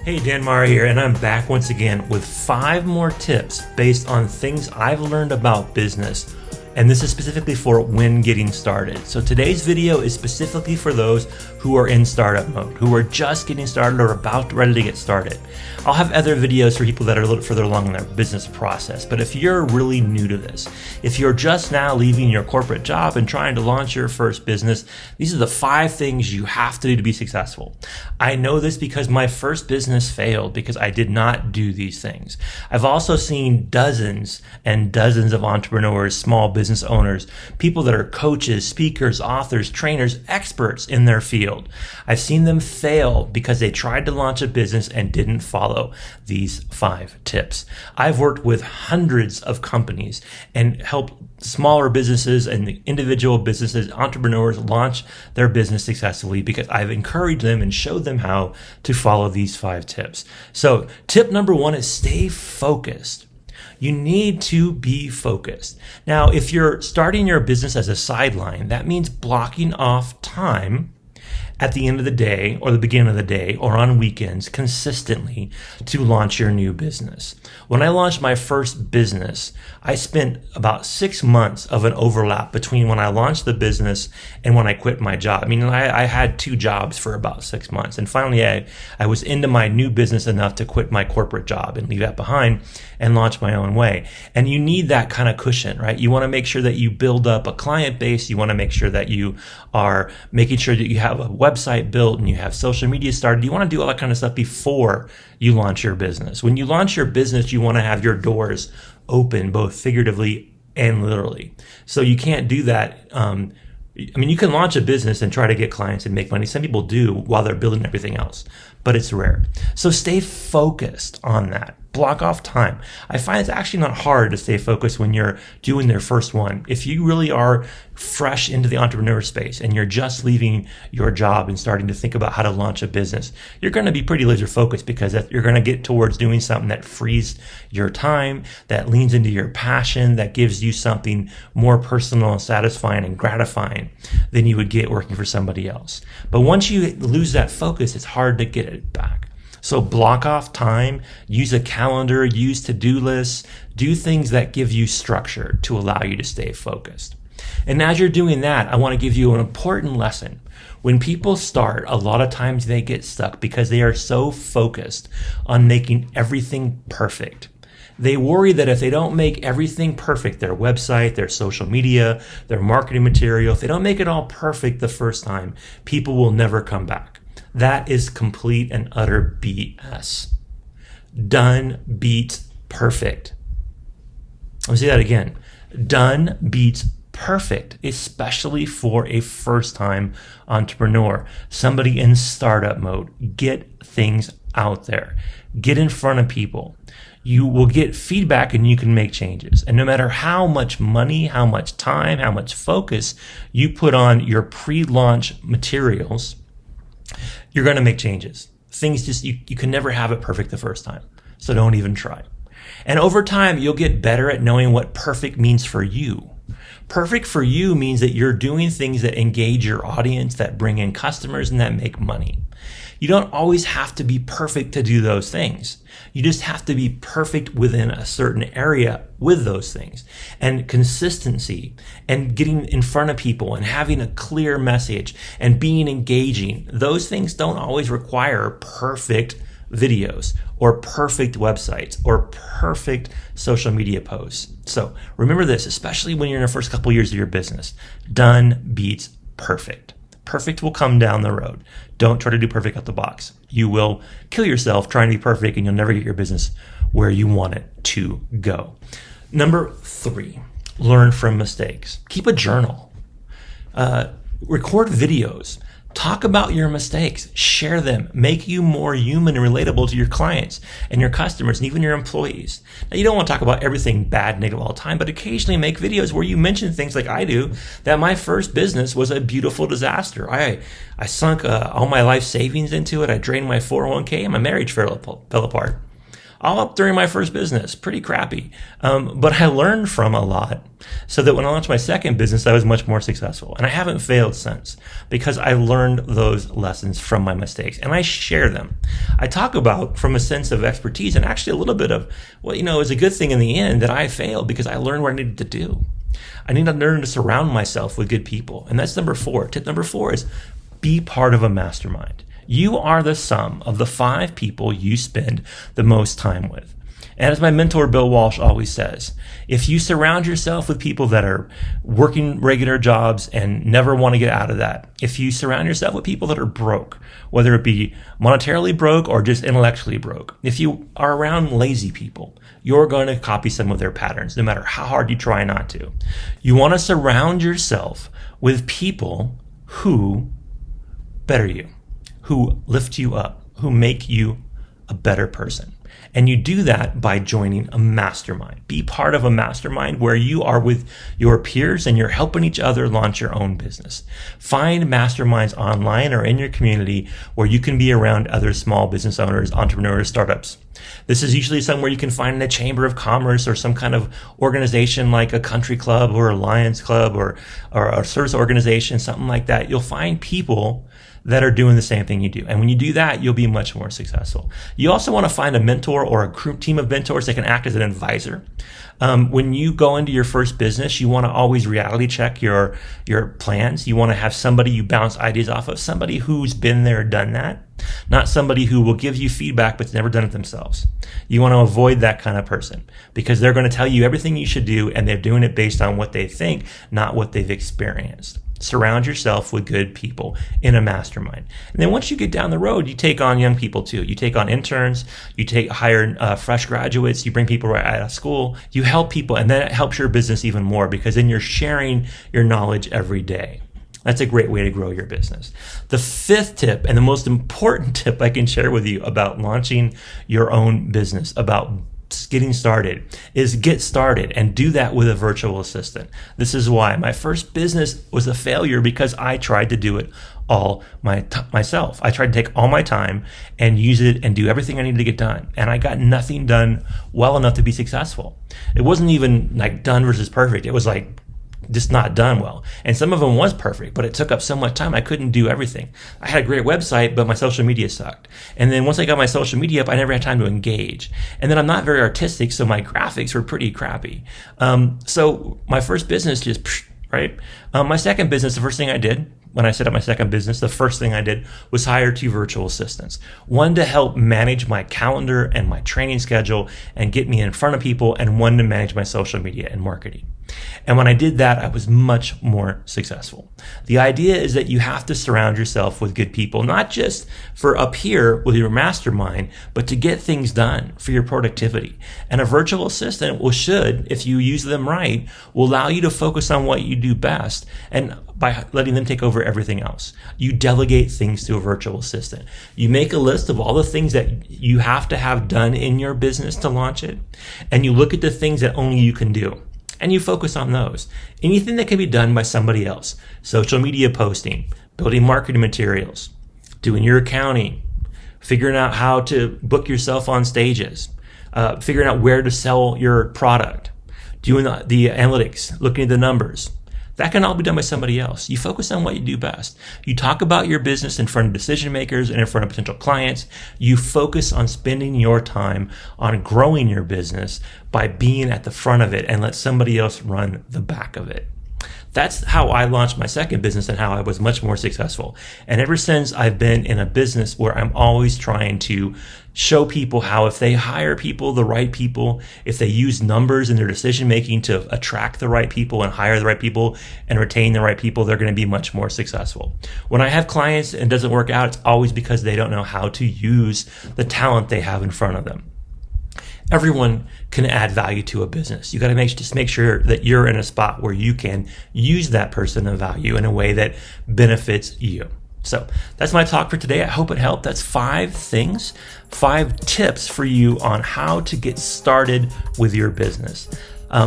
Hey, Dan Meyer here, and I'm back once again with 5 more tips based on things I've learned about business. And this is specifically for when getting started. So today's video is specifically for those who are in startup mode, who are just getting started or ready to get started. I'll have other videos for people that are a little further along in their business process. But if you're really new to this, if you're just now leaving your corporate job and trying to launch your first business, these are the 5 things you have to do to be successful. I know this because my first business failed because I did not do these things. I've also seen dozens and dozens of entrepreneurs, small business owners, people that are coaches, speakers, authors, trainers, experts in their field. I've seen them fail because they tried to launch a business and didn't follow these 5 tips. I've worked with hundreds of companies and helped smaller businesses and individual businesses, entrepreneurs launch their business successfully because I've encouraged them and showed them how to follow these 5 tips. So tip number 1 is stay focused. You need to be focused. Now, if you're starting your business as a sideline, that means blocking off time at the end of the day or the beginning of the day or on weekends consistently to launch your new business. When I launched my first business, I spent about 6 months of an overlap between when I launched the business and when I quit my job. I mean, I had 2 jobs for about 6 months. And finally, I was into my new business enough to quit my corporate job and leave that behind and launch my own way. And you need that kind of cushion, right? You want to make sure that you build up a client base. You want to make sure that you are making sure that you have a website built and you have social media started. You want to do all that kind of stuff before you launch your business. When you launch your business, you want to have your doors open, both figuratively and literally. So you can't do that. You can launch a business and try to get clients and make money. Some people do while they're building everything else, but it's rare. So stay focused on that. Block off time. I find it's actually not hard to stay focused when you're doing their first one. If you really are fresh into the entrepreneur space and you're just leaving your job and starting to think about how to launch a business, you're going to be pretty laser focused because you're going to get towards doing something that frees your time, that leans into your passion, that gives you something more personal and satisfying and gratifying than you would get working for somebody else. But once you lose that focus, it's hard to get it back. So block off time, use a calendar, use to-do lists, do things that give you structure to allow you to stay focused. And as you're doing that, I want to give you an important lesson. When people start, a lot of times they get stuck because they are so focused on making everything perfect. They worry that if they don't make everything perfect, their website, their social media, their marketing material, if they don't make it all perfect the first time, people will never come back. That is complete and utter BS. Done beats perfect. Let me say that again. Done beats perfect, especially for a first-time entrepreneur, somebody in startup mode. Get things out there. Get in front of people. You will get feedback and you can make changes. And no matter how much money, how much time, how much focus you put on your pre-launch materials, you're going to make changes. Things just, you can never have it perfect the first time. So don't even try. And over time, you'll get better at knowing what perfect means for you. Perfect for you means that you're doing things that engage your audience, that bring in customers, and that make money. You don't always have to be perfect to do those things. You just have to be perfect within a certain area with those things. And consistency and getting in front of people and having a clear message and being engaging, those things don't always require perfect videos or perfect websites or perfect social media posts. So remember this, especially when you're in the first couple years of your business. Done beats perfect. Perfect will come down the road. Don't try to do perfect out the box. You will kill yourself trying to be perfect and you'll never get your business where you want it to go. Number 3, learn from mistakes. Keep a journal. Record videos. Talk about your mistakes, share them, make you more human and relatable to your clients and your customers and even your employees. Now, you don't want to talk about everything bad, negative all the time, but occasionally make videos where you mention things like I do, that my first business was a beautiful disaster. I sunk all my life savings into it. I drained my 401k and my marriage fell apart. all up during my first business, pretty crappy. But I learned from a lot so that when I launched my second business, I was much more successful. And I haven't failed since because I learned those lessons from my mistakes and I share them. I talk about from a sense of expertise and actually a little bit of, well, it was a good thing in the end that I failed because I learned what I needed to do. I need to learn to surround myself with good people. And that's number 4. Tip number 4 is be part of a mastermind. You are the sum of the 5 people you spend the most time with. And as my mentor, Bill Walsh, always says, if you surround yourself with people that are working regular jobs and never want to get out of that, if you surround yourself with people that are broke, whether it be monetarily broke or just intellectually broke, if you are around lazy people, you're going to copy some of their patterns, no matter how hard you try not to. You want to surround yourself with people who better you, who lift you up, who make you a better person. And you do that by joining a mastermind. Be part of a mastermind where you are with your peers and you're helping each other launch your own business. Find masterminds online or in your community where you can be around other small business owners, entrepreneurs, startups. This is usually somewhere you can find in a chamber of commerce or some kind of organization like a country club or a Lions Club or a service organization, something like that. You'll find people that are doing the same thing you do. And when you do that, you'll be much more successful. You also want to find a mentor or a group team of mentors that can act as an advisor. When you go into your first business, you want to always reality check your plans. You want to have somebody you bounce ideas off of, somebody who's been there, done that, not somebody who will give you feedback but's never done it themselves. You want to avoid that kind of person because they're going to tell you everything you should do and they're doing it based on what they think, not what they've experienced. Surround yourself with good people in a mastermind. And then once you get down the road, you take on young people too. You take on interns, you hire fresh graduates, you bring people right out of school, you help people, and then it helps your business even more because then you're sharing your knowledge every day. That's a great way to grow your business. The 5th tip and the most important tip I can share with you about launching your own business, about getting started, is get started and do that with a virtual assistant. This is why my first business was a failure because I tried to do it all myself. I tried to take all my time and use it and do everything I needed to get done. And I got nothing done well enough to be successful. It wasn't even like done versus perfect. It was like just not done well. And some of them was perfect, but it took up so much time I couldn't do everything. I had a great website, but my social media sucked. And then once I got my social media up, I never had time to engage. And then I'm not very artistic, so my graphics were pretty crappy. So my first business just, right? My second business, the first thing I did when I set up my second business, the first thing I did was hire 2 virtual assistants. One to help manage my calendar and my training schedule and get me in front of people, and one to manage my social media and marketing. And when I did that, I was much more successful. The idea is that you have to surround yourself with good people, not just for up here with your mastermind, but to get things done for your productivity. And a virtual assistant if you use them right, will allow you to focus on what you do best and by letting them take over everything else. You delegate things to a virtual assistant. You make a list of all the things that you have to have done in your business to launch it, and you look at the things that only you can do. And you focus on those. Anything that can be done by somebody else. Social media posting, building marketing materials, doing your accounting, figuring out how to book yourself on stages, figuring out where to sell your product, doing the analytics, looking at the numbers. That can all be done by somebody else. You focus on what you do best. You talk about your business in front of decision makers and in front of potential clients. You focus on spending your time on growing your business by being at the front of it and let somebody else run the back of it. That's how I launched my second business and how I was much more successful. And ever since, I've been in a business where I'm always trying to show people how if they hire people, the right people, if they use numbers in their decision making to attract the right people and hire the right people and retain the right people, they're going to be much more successful. When I have clients and it doesn't work out, it's always because they don't know how to use the talent they have in front of them. Everyone can add value to a business. You got to make sure that you're in a spot where you can use that person of value in a way that benefits you. So that's my talk for today. I hope it helped. That's 5 things, 5 tips for you on how to get started with your business.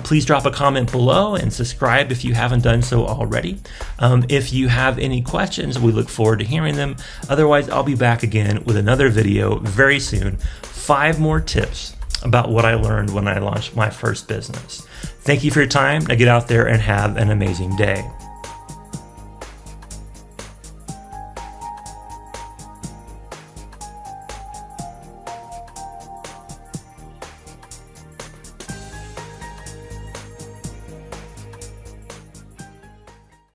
Please drop a comment below and subscribe if you haven't done so already. If you have any questions, we look forward to hearing them. Otherwise, I'll be back again with another video very soon. 5 more tips about what I learned when I launched my first business. Thank you for your time. Now get out there and have an amazing day.